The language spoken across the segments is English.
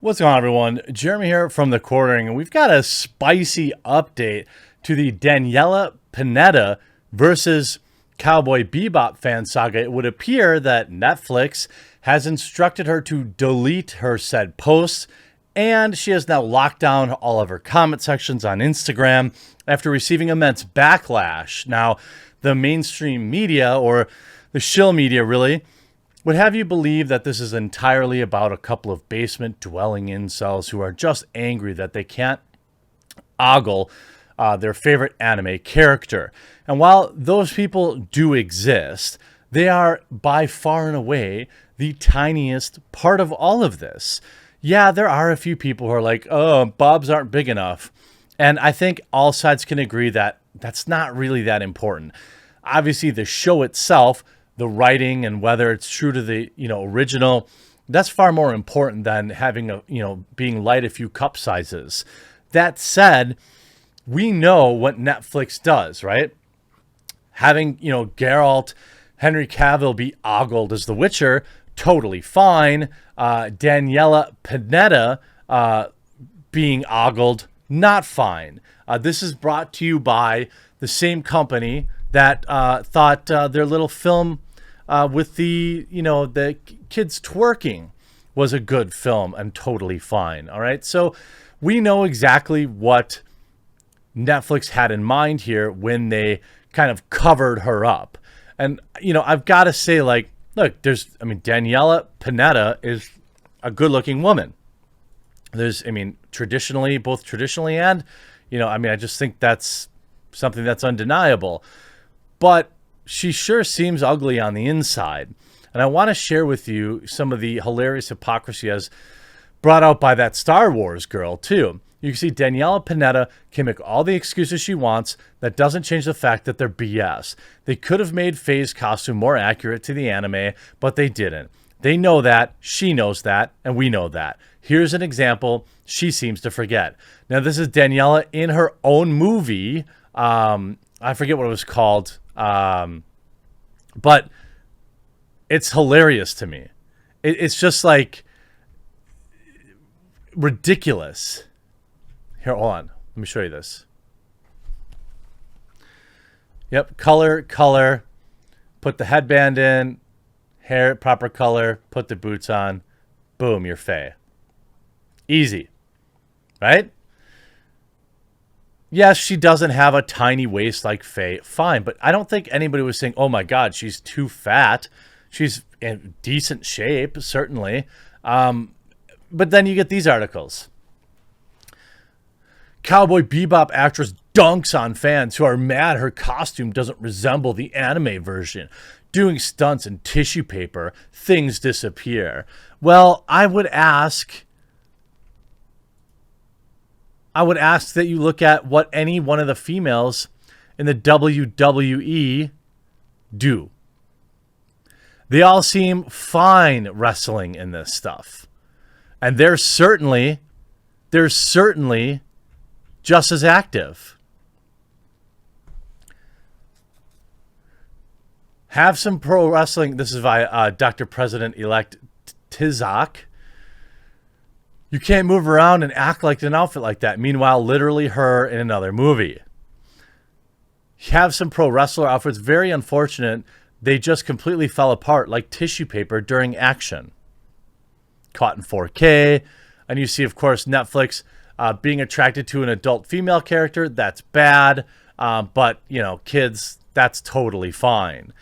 What's going on, everyone? Jeremy here from The Quartering, and we've got a spicy update to the Daniella Pineda versus Cowboy Bebop fan saga. It would appear that Netflix has instructed her to delete her said posts, and she has now locked down all of her comment sections on Instagram after receiving immense backlash. Now, the mainstream media, or the shill media really, would have you believe that this is entirely about a couple of basement-dwelling incels who are just angry that they can't ogle their favorite anime character. And while those people do exist, they are by far and away the tiniest part of all of this. Yeah, there are a few people who are like, oh, bobs aren't big enough. And I think all sides can agree that that's not really that important. Obviously, the show itself, the writing, and whether it's true to the original, that's far more important than having being light a few cup sizes. That said, we know what Netflix does, right? Having Geralt, Henry Cavill be ogled as The Witcher, totally fine. Daniella Pineda being ogled, not fine. This is brought to you by the same company that thought their little film with the kids twerking was a good film and totally fine. All right. So we know exactly what Netflix had in mind here when they kind of covered her up. And, I've got to say, like, look, Daniella Pineda is a good looking woman. Traditionally and, I just think that's something that's undeniable. But she sure seems ugly on the inside. And I want to share with you some of the hilarious hypocrisy as brought out by that Star Wars girl, too. You can see Daniella Pineda can make all the excuses she wants. That doesn't change the fact that they're BS. They could have made Faye's costume more accurate to the anime, but they didn't. They know that, she knows that, and we know that. Here's an example she seems to forget. Now, this is Daniella in her own movie. I forget what it was called. But it's hilarious to me. It's just like ridiculous. Here, hold on. Let me show you this. Yep. Color. Put the headband in. Hair, proper color. Put the boots on. Boom, you're Faye. Easy. Right? Yes, she doesn't have a tiny waist like Faye. Fine, but I don't think anybody was saying, oh my God, she's too fat. She's in decent shape, certainly. But then you get these articles. Cowboy Bebop actress dunks on fans who are mad her costume doesn't resemble the anime version. Doing stunts in tissue paper, things disappear. Well, I would ask that you look at what any one of the females in the WWE do. They all seem fine wrestling in this stuff. And they're certainly just as active. Have some pro wrestling. This is via Dr. President-elect Tizak. You can't move around and act like an outfit like that. Meanwhile, literally her in another movie. Have some pro wrestler outfits. Very unfortunate. They just completely fell apart like tissue paper during action. Caught in 4K. And you see, of course, Netflix being attracted to an adult female character. That's bad. But, kids, that's totally fine.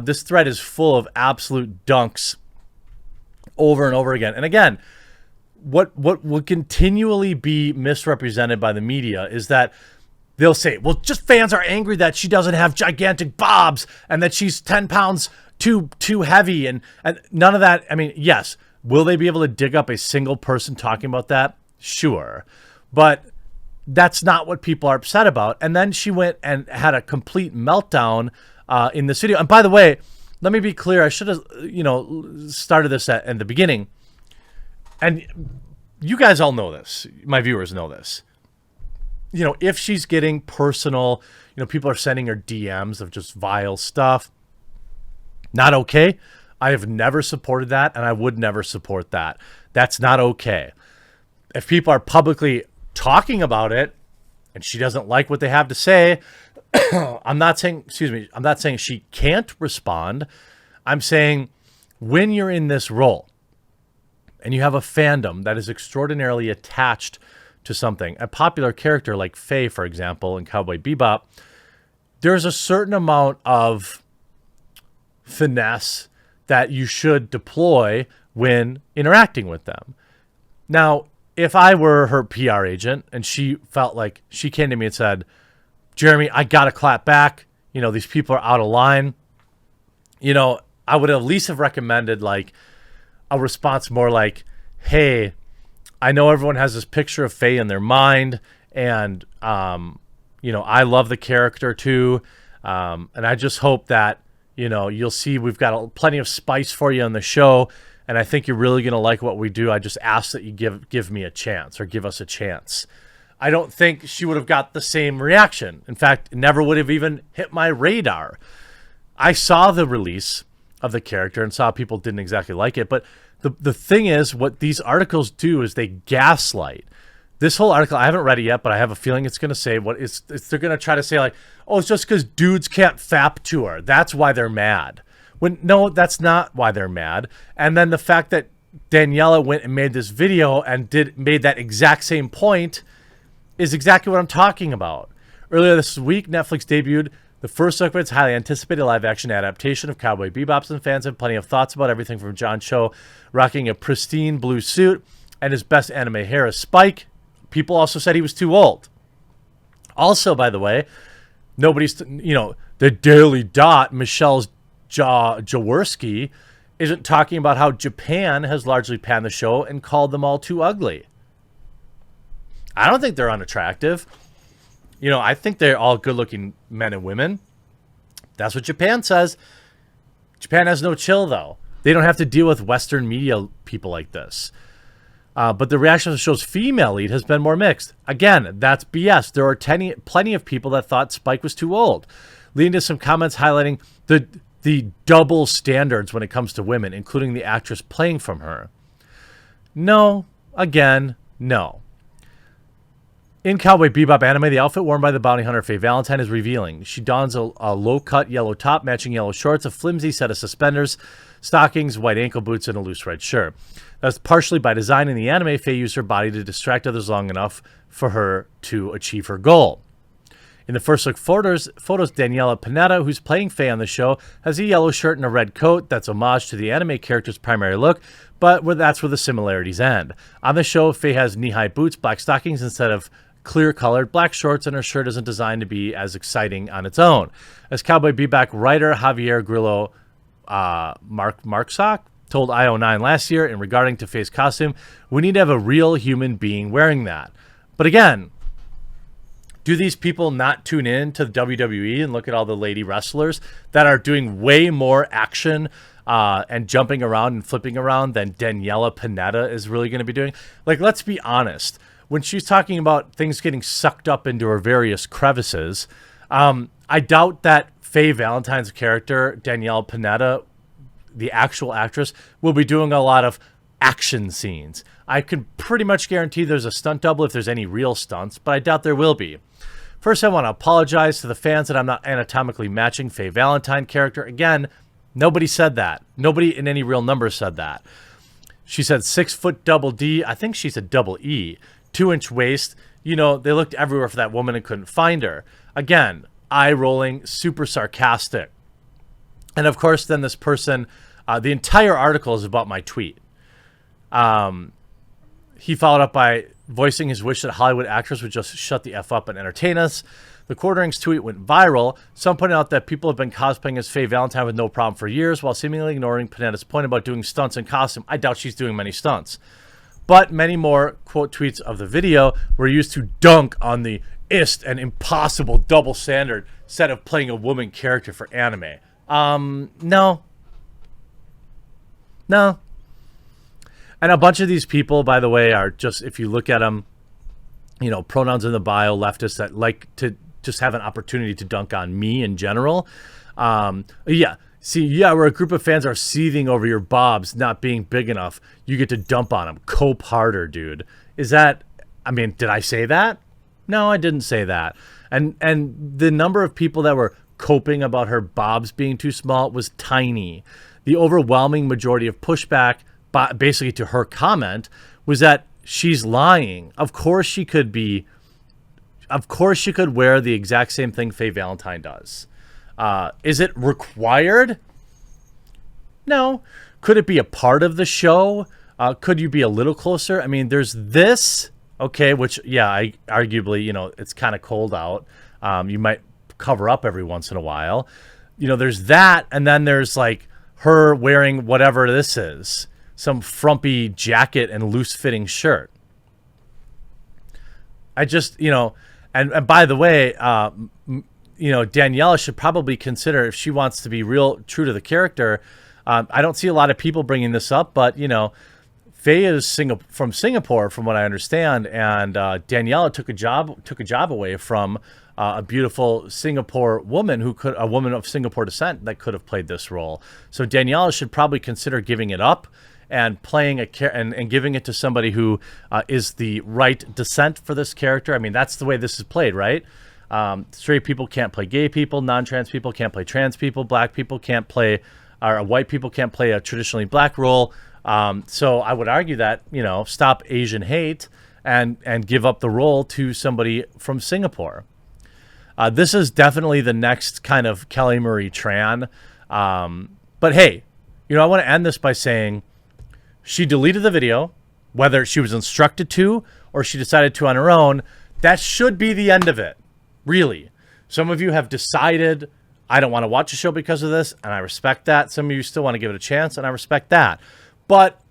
This thread is full of absolute dunks over and over again. And again, what will continually be misrepresented by the media is that they'll say, well, just fans are angry that she doesn't have gigantic bobs and that she's 10 pounds too heavy. And none of that. Yes. Will they be able to dig up a single person talking about that? Sure. But that's not what people are upset about. And then she went and had a complete meltdown in this video. And by the way, let me be clear. I should have, started this in the beginning. And you guys all know this. My viewers know this. If she's getting personal, people are sending her DMs of just vile stuff. Not okay. I have never supported that, and I would never support that. That's not okay. if people are publicly talking about it and she doesn't like what they have to say, I'm not saying she can't respond. I'm saying when you're in this role and you have a fandom that is extraordinarily attached to something, a popular character like Faye, for example, in Cowboy Bebop, there's a certain amount of finesse that you should deploy when interacting with them. Now, if I were her PR agent and she felt like she came to me and said, Jeremy, I got to clap back. These people are out of line. I would at least have recommended like a response more like, hey, I know everyone has this picture of Faye in their mind, and, I love the character too. And I just hope that, you'll see we've got plenty of spice for you on the show, and I think you're really going to like what we do. I just ask that you give me a chance, or give us a chance. I don't think she would have got the same reaction. In fact, it never would have even hit my radar. I saw the release of the character and saw people didn't exactly like it, but the thing is, what these articles do is they gaslight. This whole article, I haven't read it yet, but I have a feeling it's going to say they're going to try to say like, oh, it's just because dudes can't fap to her. That's why they're mad. When no, that's not why they're mad. And then the fact that Daniella went and made this video and made that exact same point is exactly what I'm talking about. Earlier this week, Netflix debuted the first look of its highly anticipated live-action adaptation of Cowboy Bebop, and fans have plenty of thoughts about everything from John Cho rocking a pristine blue suit and his best anime hair is Spike. People also said he was too old. Also, by the way, the Daily Dot, Michelle's Jaworski, isn't talking about how Japan has largely panned the show and called them all too ugly. I don't think they're unattractive. I think they're all good-looking men and women. That's what Japan says. Japan has no chill, though. They don't have to deal with Western media people like this. But the reaction of the show's female lead has been more mixed. Again, that's BS. There are plenty of people that thought Spike was too old, leading to some comments highlighting the double standards when it comes to women, including the actress playing from her. No. Again, no. In Cowboy Bebop anime, the outfit worn by the bounty hunter Faye Valentine is revealing. She dons a low-cut yellow top, matching yellow shorts, a flimsy set of suspenders, stockings, white ankle boots, and a loose red shirt. That's partially by design. In the anime, Faye used her body to distract others long enough for her to achieve her goal. In the first look photos, Daniella Pineda, who's playing Faye on the show, has a yellow shirt and a red coat. That's homage to the anime character's primary look, but that's where the similarities end. On the show, Faye has knee-high boots, black stockings instead of clear-colored black shorts, and her shirt isn't designed to be as exciting on its own. As Cowboy Bebop writer Javier Grillo Marksock told IO9 last year in regarding to Faye's costume, we need to have a real human being wearing that. But again, do these people not tune in to the WWE and look at all the lady wrestlers that are doing way more action and jumping around and flipping around than Daniella Pineda is really going to be doing? Like, let's be honest. When she's talking about things getting sucked up into her various crevices, I doubt that Faye Valentine's character, Daniella Pineda, the actual actress, will be doing a lot of action scenes. I can pretty much guarantee there's a stunt double if there's any real stunts, but I doubt there will be. First, I want to apologize to the fans that I'm not anatomically matching Faye Valentine character. Again, nobody said that. Nobody in any real numbers said that. She said 6 foot double D. I think she said double E. 2-inch waist. They looked everywhere for that woman and couldn't find her. Again, eye rolling, super sarcastic. And of course, then this person, the entire article is about my tweet. He followed up by voicing his wish that a Hollywood actress would just shut the F up and entertain us. The Quartering's tweet went viral. Some pointed out that people have been cosplaying as Faye Valentine with no problem for years, while seemingly ignoring Pineda's point about doing stunts in costume. I doubt she's doing many stunts. But many more quote tweets of the video were used to dunk on the and impossible double standard set of playing a woman character for anime. No. And a bunch of these people, by the way, are just, if you look at them, pronouns in the bio, leftists that like to just have an opportunity to dunk on me in general. Where a group of fans are seething over your bobs not being big enough, you get to dump on them. Cope harder, dude. Is that, I mean, did I say that? No, I didn't say that. And the number of people that were coping about her bobs being too small was tiny. The overwhelming majority of pushback, basically to her comment, was that she's lying. Of course she could wear the exact same thing Faye Valentine does. Is it required? No. Could it be a part of the show? Could you be a little closer? I mean, there's this, okay, which, yeah, arguably, it's kind of cold out. You might cover up every once in a while. There's that, and then there's like her wearing whatever this is, some frumpy jacket and loose-fitting shirt. I just, and by the way, Daniella should probably consider, if she wants to be real true to the character. I don't see a lot of people bringing this up, but Faye is from Singapore, from what I understand, and Daniella took a job away from a beautiful Singapore woman a woman of Singapore descent that could have played this role. So Daniella should probably consider giving it up and playing and giving it to somebody who is the right descent for this character. I mean, that's the way this is played, right? Straight people can't play gay people, non-trans people can't play trans people, black people can't play, or white people can't play a traditionally black role. So I would argue that, stop Asian hate and give up the role to somebody from Singapore. This is definitely the next kind of Kelly Marie Tran. But hey, I want to end this by saying she deleted the video, whether she was instructed to or she decided to on her own. That should be the end of it, really. Some of you have decided, I don't want to watch a show because of this, and I respect that. Some of you still want to give it a chance, and I respect that. But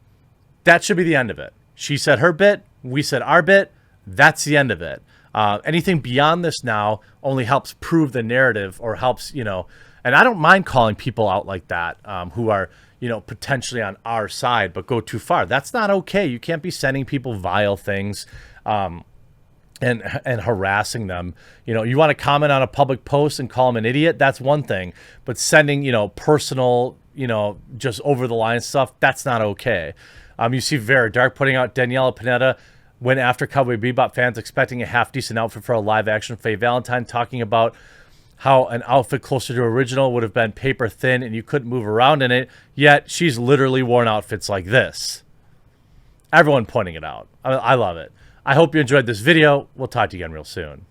that should be the end of it. She said her bit. We said our bit. That's the end of it. Anything beyond this now only helps prove the narrative, or helps, and I don't mind calling people out like that, who are, potentially on our side, but go too far. That's not okay. You can't be sending people vile things, and harassing them. You want to comment on a public post and call them an idiot, that's one thing. But sending, personal, just over the line stuff, that's not okay. You see Vera Dark putting out Daniella Pineda went after Cowboy Bebop fans expecting a half-decent outfit for a live-action Faye Valentine, talking about how an outfit closer to original would have been paper thin and you couldn't move around in it, yet she's literally worn outfits like this. Everyone pointing it out. I love it. I hope you enjoyed this video. We'll talk to you again real soon.